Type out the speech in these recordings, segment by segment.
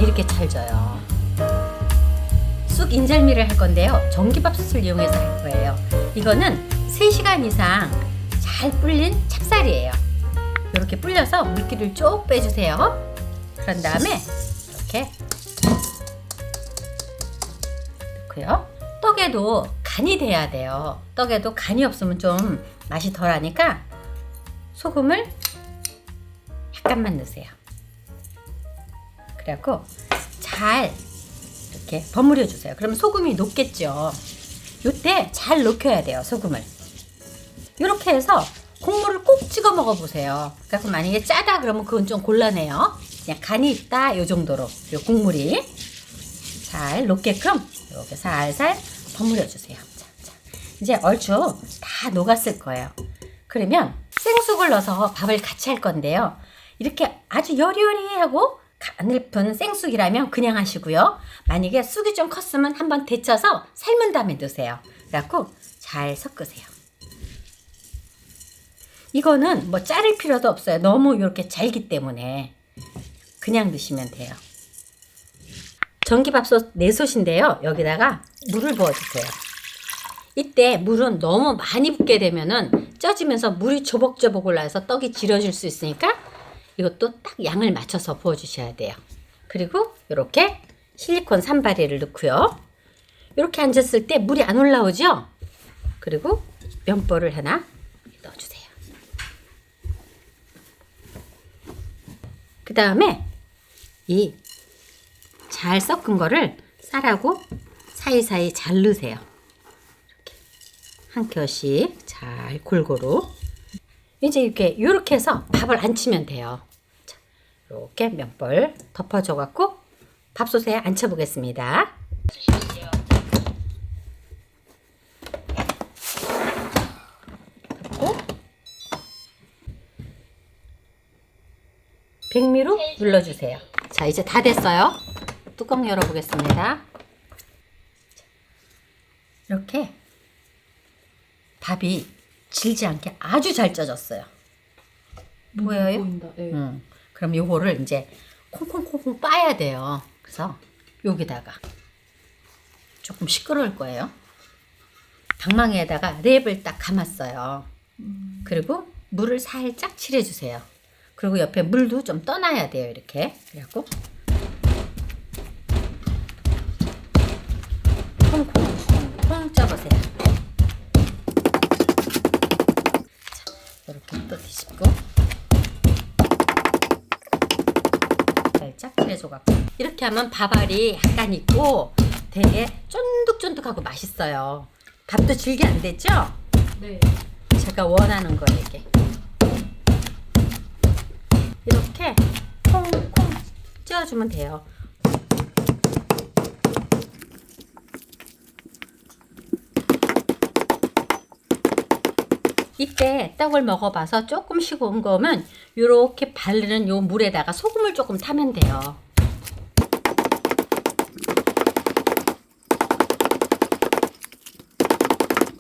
이렇게 찰져요. 쑥 인절미를 할 건데요. 전기밥솥을 이용해서 할 거예요. 이거는 3시간 이상 잘 불린 찹쌀이에요. 이렇게 불려서 물기를 쭉 빼주세요. 그런 다음에 이렇게 넣고요. 떡에도 간이 돼야 돼요. 떡에도 간이 없으면 좀 맛이 덜하니까 소금을 약간만 넣으세요. 그래갖고 잘 이렇게 버무려 주세요. 그러면 소금이 녹겠죠. 이때 잘 녹여야 돼요, 소금을. 이렇게 해서 국물을 꼭 찍어 먹어 보세요. 그래서 만약에 짜다 그러면 그건 좀 곤란해요. 그냥 간이 있다 요 정도로 요 국물이 잘 녹게끔 이렇게 살살 버무려 주세요. 자, 이제 얼추 다 녹았을 거예요. 그러면 생쑥을 넣어서 밥을 같이 할 건데요. 이렇게 아주 여리여리하고 가늘픈 생쑥이라면 그냥 하시고요. 만약에 쑥이 좀 컸으면 한번 데쳐서 삶은 다음에 넣으세요. 그래갖고 잘 섞으세요. 이거는 뭐 자를 필요도 없어요. 너무 이렇게 잘기 때문에 그냥 넣으시면 돼요. 전기밥솥 4솥인데요. 여기다가 물을 부어주세요. 이때 물은 너무 많이 붓게 되면은 쪄지면서 물이 조복조복 올라서 떡이 질어질 수 있으니까 이것도 딱 양을 맞춰서 부어주셔야 돼요. 그리고 이렇게 실리콘 산바리를 넣고요. 이렇게 앉았을 때 물이 안 올라오죠? 그리고 면보를 하나 넣어주세요. 그 다음에 이 잘 섞은 거를 쌀하고 사이사이 잘 넣으세요. 이렇게 한 켜씩 잘 골고루. 이제 이렇게 해서 밥을 안 치면 돼요. 자, 이렇게 면볼 덮어줘 갖고 밥솥에 앉혀 보겠습니다. 덮고 백미로 눌러주세요. 자, 이제 다 됐어요. 뚜껑 열어보겠습니다. 이렇게 밥이 질지 않게 아주 잘 쪄졌어요. 보여요? 보인다. 네. 그럼 요거를 이제 콩콩콩콩 빠야 돼요. 그래서 여기다가 조금 시끄러울 거예요. 방망이에다가 랩을 딱 감았어요. 그리고 물을 살짝 칠해주세요. 그리고 옆에 물도 좀 떠놔야 돼요. 이렇게. 그래갖고 콩콩콩콩 쪄보세요. 자, 이렇게 또 뒤집고 살짝 칠해줘갖고 이렇게 하면 밥알이 약간 있고 되게 쫀득쫀득하고 맛있어요. 밥도 질게 안 됐죠? 네. 제가 원하는 거예요. 이렇게 콩콩 쪄주면 돼요. 이때 떡을 먹어봐서 조금 식은 거면 이렇게 바르는 요 물에다가 소금을 조금 타면 돼요.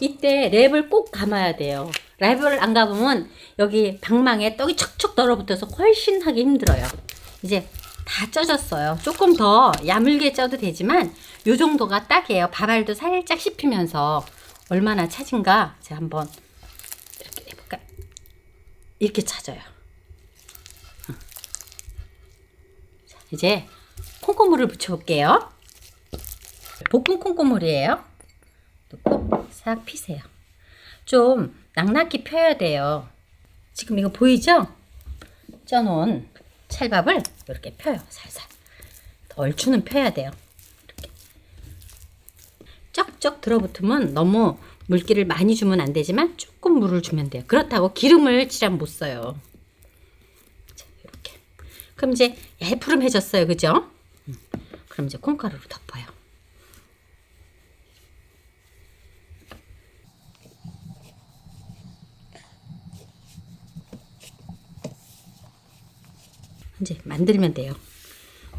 이때 랩을 꼭 감아야 돼요. 랩을 안 감으면 여기 방망이에 떡이 척척 떨어붙어서 훨씬 하기 힘들어요. 이제 다 쪄졌어요. 조금 더 야물게 쪄도 되지만 요 정도가 딱이에요. 밥알도 살짝 씹히면서 얼마나 차진가 제가 한번 이렇게 해볼까요? 이렇게 차져요. 자, 이제 콩고물을 붙여볼게요. 볶은 콩고물이에요. 넣고 싹 피세요. 좀 낭낙히 펴야 돼요. 지금 이거 보이죠? 쪄놓은 찰밥을 이렇게 펴요. 살살. 얼추는 펴야 돼요. 이렇게. 쩍쩍 들어붙으면 너무 물기를 많이 주면 안 되지만 조금 물을 주면 돼요. 그렇다고 기름을 칠하면 못 써요. 자, 이렇게. 그럼 이제 얄푸름해졌어요. 그죠? 그럼 이제 콩가루로 덮어요. 이제 만들면 돼요.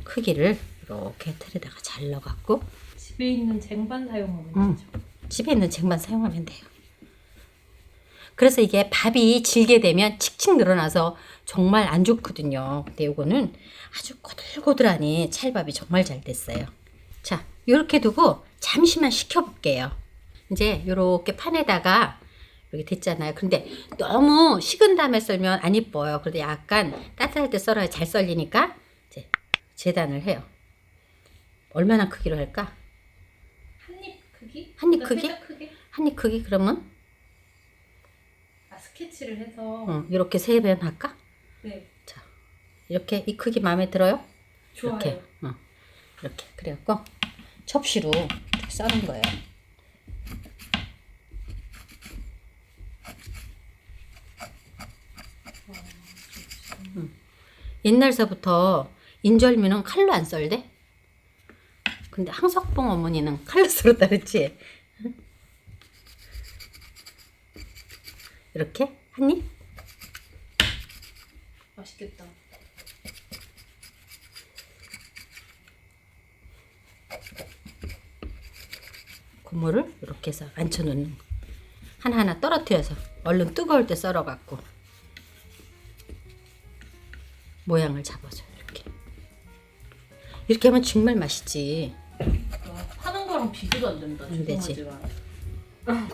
크기를 이렇게 틀에다가 잘 넣어갖고 집에 있는 쟁반 사용하면 되죠. 집에 있는 쟁반 사용하면 돼요. 그래서 이게 밥이 질게 되면 칙칙 늘어나서 정말 안 좋거든요. 근데 요거는 아주 꼬들꼬들하니 찰밥이 정말 잘 됐어요. 자, 요렇게 두고 잠시만 식혀볼게요. 이제 요렇게 판에다가 이렇게 됐잖아요. 근데 너무 식은 다음에 썰면 안 이뻐요. 그래도 약간 따뜻할 때 썰어야 잘 썰리니까 이제 재단을 해요. 얼마나 크기로 할까? 한입 크기? 한입 크기? 크게? 한입 크기 그러면 스케치를 해서 이렇게 3번 할까? 네. 자, 이렇게 이 크기 마음에 들어요? 좋아요. 이렇게 그래갖고 접시로 이렇게 싸는 거예요. 옛날서부터 인절미는 칼로 안 썰대? 근데 항석봉 어머니는 칼로 썰었다 그랬지? 이렇게 한 입? 맛있겠다. 고무를 이렇게 해서 앉혀놓는 하나하나 떨어뜨려서 얼른 뜨거울 때 썰어갖고 모양을 잡아줘. 이렇게 하면 정말 맛있지. 파는 거랑 비교도 안 된다. 안 되지. 죄송하지만.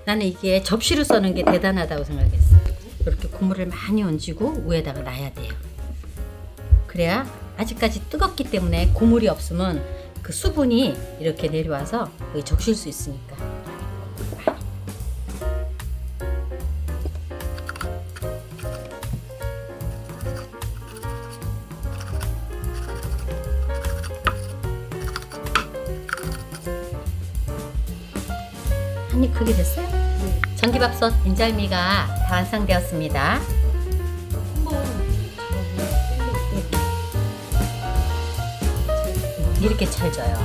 나는 이게 접시로 써는 게 대단하다고 생각했어. 이렇게 국물을 많이 얹고 위에다가 놔야 돼요. 그래야 아직까지 뜨겁기 때문에 고물이 없으면 그 수분이 이렇게 내려와서 여기 적실 수 있으니까. 한입 크게 됐어요? 전기밥솥 인절미가 다 완성되었습니다. 이렇게 찰져요.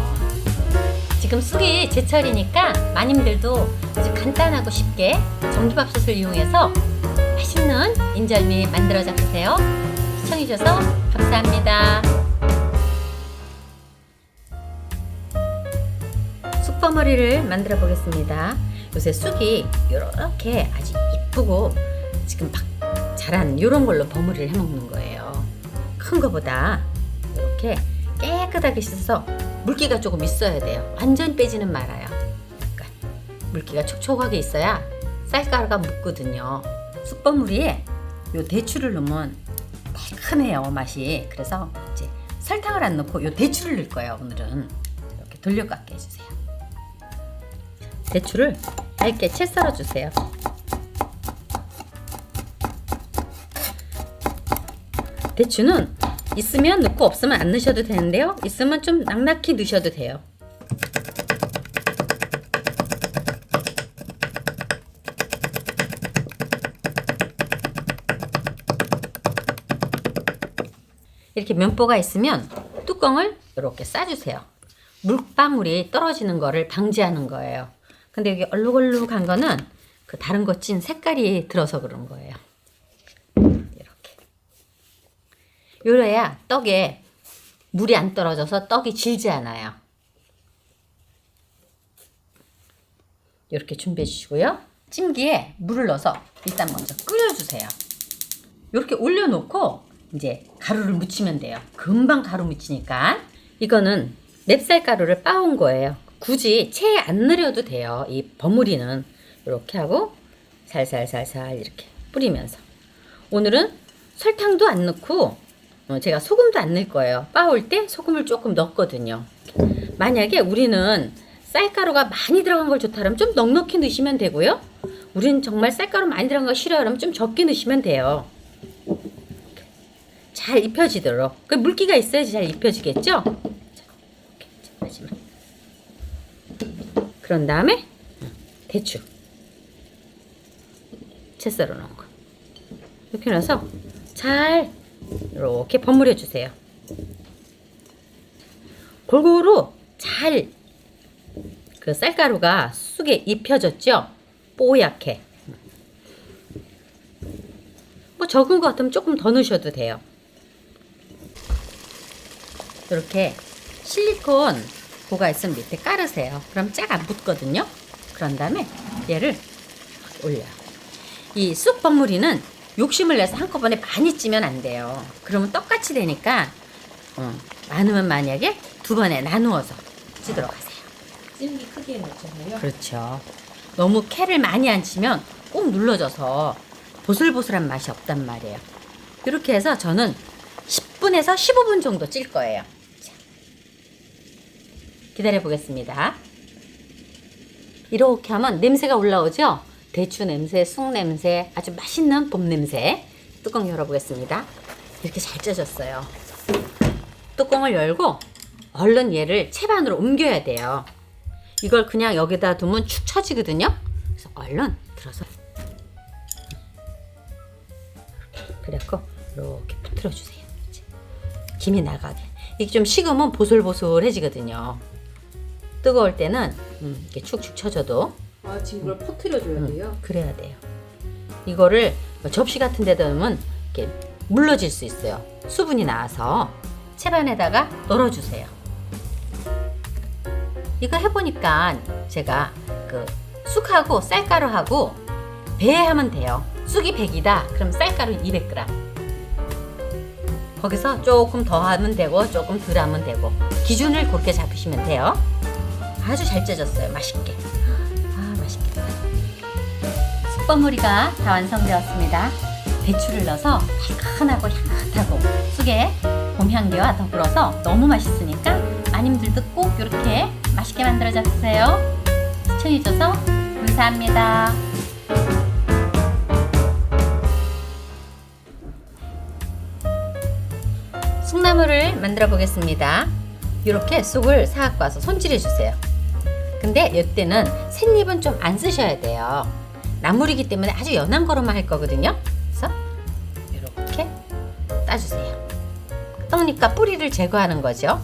지금 쑥이 제철이니까 마님들도 아주 간단하고 쉽게 전기밥솥을 이용해서 맛있는 인절미 만들어 잡으세요. 시청해주셔서 감사합니다. 쑥버무리를 만들어 보겠습니다. 요새 쑥이 이렇게 아주 이쁘고 지금 막 자란 이런 걸로 버무리를 해 먹는 거예요. 큰 거보다 이렇게 깨끗하게 씻어서 물기가 조금 있어야 돼요. 완전 빼지는 말아요. 그러니까 물기가 촉촉하게 있어야 쌀가루가 묻거든요. 쑥버무리에 요 대추를 넣으면 달큰해요, 맛이. 그래서 이제 설탕을 안 넣고 요 대추를 넣을 거예요. 오늘은 이렇게 돌려깎게 해주세요. 대추를 얇게 채 썰어주세요. 대추는 있으면 넣고 없으면 안 넣으셔도 되는데요. 있으면 좀 넉넉히 넣으셔도 돼요. 이렇게 면보가 있으면 뚜껑을 이렇게 싸주세요. 물방울이 떨어지는 거를 방지하는 거예요. 근데 여기 얼룩얼룩한 거는 그 다른 거 찐 색깔이 들어서 그런 거예요. 이렇게. 요래야 떡에 물이 안 떨어져서 떡이 질지 않아요. 이렇게 준비해 주시고요. 찜기에 물을 넣어서 일단 먼저 끓여주세요. 이렇게 올려놓고 이제 가루를 묻히면 돼요. 금방 가루 묻히니까. 이거는 맵쌀 가루를 빻은 거예요. 굳이 체에 안 넣어도 돼요. 이 버무리는 이렇게 하고 살살살살 이렇게 뿌리면서. 오늘은 설탕도 안 넣고 제가 소금도 안 넣을 거예요. 빻을 때 소금을 조금 넣었거든요. 만약에 우리는 쌀가루가 많이 들어간 걸 좋다 그러면 좀 넉넉히 넣으시면 되고요. 우리는 정말 쌀가루 많이 들어간 거 싫어요 그러면 좀 적게 넣으시면 돼요. 잘 입혀지도록. 그 물기가 있어야지 잘 입혀지겠죠? 마지막. 그런 다음에 대추 채 썰어 놓은 거 이렇게 넣어서 잘 이렇게 버무려 주세요. 골고루 잘 그 쌀가루가 쑥에 입혀졌죠? 뽀얗게. 뭐 적은 것 같으면 조금 더 넣으셔도 돼요. 이렇게 실리콘 고가 있으면 밑에 깔으세요. 그럼 짝 안 붙거든요. 그런 다음에 얘를 올려요. 이 쑥 버무리는 욕심을 내서 한꺼번에 많이 찌면 안 돼요. 그러면 떡같이 되니까 많으면 만약에 두 번에 나누어서 찌도록 하세요. 찜기 크기에 맞춰서요? 그렇죠. 너무 캐를 많이 안 치면 꼭 눌러져서 보슬보슬한 맛이 없단 말이에요. 이렇게 해서 저는 10분에서 15분 정도 찔 거예요. 자, 기다려 보겠습니다. 이렇게 하면 냄새가 올라오죠? 대추 냄새, 쑥 냄새, 아주 맛있는 봄 냄새. 뚜껑 열어보겠습니다. 이렇게 잘 쪄졌어요. 뚜껑을 열고 얼른 얘를 채반으로 옮겨야 돼요. 이걸 그냥 여기다 두면 축 처지거든요. 그래서 얼른 들어서 그래갖고 이렇게 붙들어 주세요. 김이 나가게. 이게 좀 식으면 보슬보슬해지거든요. 뜨거울 때는 이렇게 축축 처져도 아, 지금 그걸 퍼뜨려줘야 돼요? 그래야 돼요. 이거를 접시 같은 데다 넣으면 이렇게 물러질 수 있어요. 수분이 나와서 채반에다가 널어주세요. 이거 해보니까 제가 그 쑥하고 쌀가루하고 배하면 돼요. 쑥이 100이다. 그럼 쌀가루 200g. 거기서 조금 더 하면 되고 조금 덜 하면 되고 기준을 그렇게 잡으시면 돼요. 아주 잘 쪄졌어요. 맛있게. 아, 맛있겠다. 쑥버무리가 다 완성되었습니다. 배추를 넣어서 달큰하고 향긋하고 쑥에 봄 향기와 더불어서 너무 맛있으니까 마님들도 꼭 이렇게 맛있게 만들어 잡수세요. 시청해줘서 감사합니다. 쑥나물을 만들어 보겠습니다. 이렇게 쑥을 사갖고 와서 손질해 주세요. 근데 이때는 샌잎은 좀 안 쓰셔야 돼요. 나물이기 때문에 아주 연한 거로만 할 거거든요. 그래서 이렇게 따주세요. 떠니까 뿌리를 제거하는 거죠.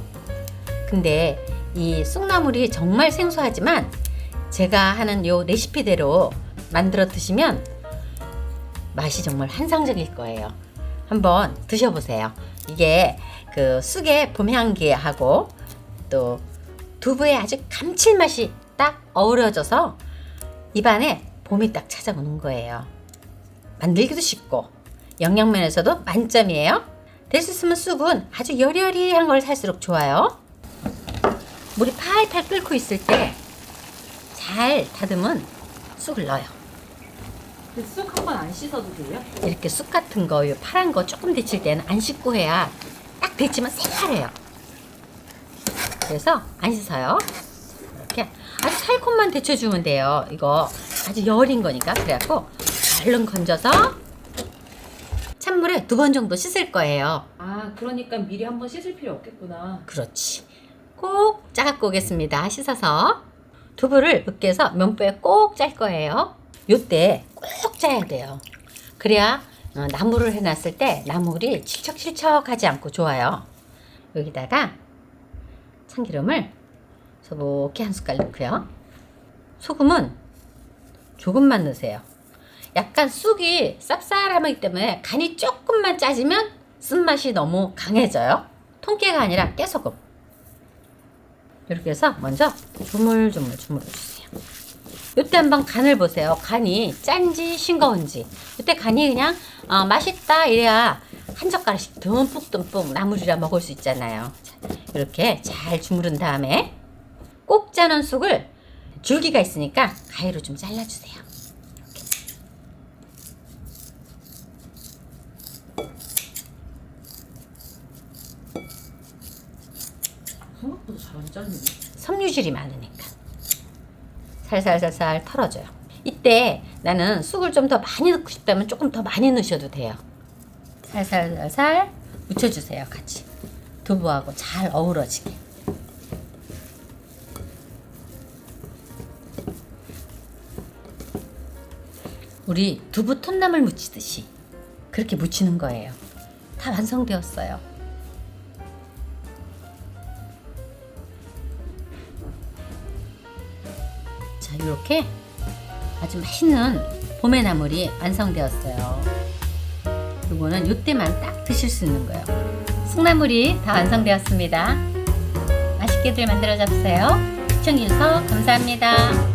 근데 이 쑥나물이 정말 생소하지만 제가 하는 요 레시피대로 만들어 드시면 맛이 정말 환상적일 거예요. 한번 드셔보세요. 이게 그 쑥의 봄향기하고 또 두부의 아주 감칠맛이 딱 어우러져서 입안에 봄이 딱 찾아오는 거예요. 만들기도 쉽고 영양면에서도 만점이에요. 될 수 있으면 쑥은 아주 여리여리한 걸 살수록 좋아요. 물이 팔팔 끓고 있을 때 잘 다듬은 쑥을 넣어요. 쑥 한 번 안 씻어도 돼요? 이렇게 쑥 같은 거, 요 파란 거 조금 데칠 때는 안 씻고 해야 딱 데치면 새파래요. 그래서 안 씻어요. 이렇게 아주 살콤만 데쳐주면 돼요. 이거 아주 여린 거니까. 그래갖고 얼른 건져서 찬물에 2번 정도 씻을 거예요. 아, 그러니까 미리 한 번 씻을 필요 없겠구나. 그렇지. 꼭 짜갖고 오겠습니다. 씻어서. 두부를 으깨서 면보에 꼭 짤 거예요. 요때 꼭 짜야 돼요. 그래야 나물을 해놨을 때 나물이 칠척칠척하지 않고 좋아요. 여기다가 참기름을 소복히 한 숟갈 넣고요. 소금은 조금만 넣으세요. 약간 쑥이 쌉쌀하기 때문에 간이 조금만 짜지면 쓴맛이 너무 강해져요. 통깨가 아니라 깨소금. 이렇게 해서 먼저 조물조물 주세요. 이때 한번 간을 보세요. 간이 짠지 싱거운지. 이때 간이 그냥 맛있다 이래야 한 젓가락씩 듬뿍듬뿍 나물이라 먹을 수 있잖아요. 자, 이렇게 잘 주무른 다음에 꼭 짜는 쑥을 줄기가 있으니까 가위로 좀 잘라주세요. 생각보다 잘 안 잘리네. 섬유질이 많으니까 살살살살 털어줘요. 이때 나는 쑥을 좀 더 많이 넣고 싶다면 조금 더 많이 넣으셔도 돼요. 살살살살 묻혀주세요. 같이 두부하고 잘 어우러지게. 우리 두부 톳나물 무치듯이 그렇게 무치는 거예요. 다 완성되었어요. 자, 이렇게 아주 맛있는 봄의 나물이 완성되었어요. 이거는 이때만 딱 드실 수 있는 거예요. 쑥나물이 다 완성되었습니다. 맛있게들 만들어 잡으세요. 시청해주셔서 감사합니다.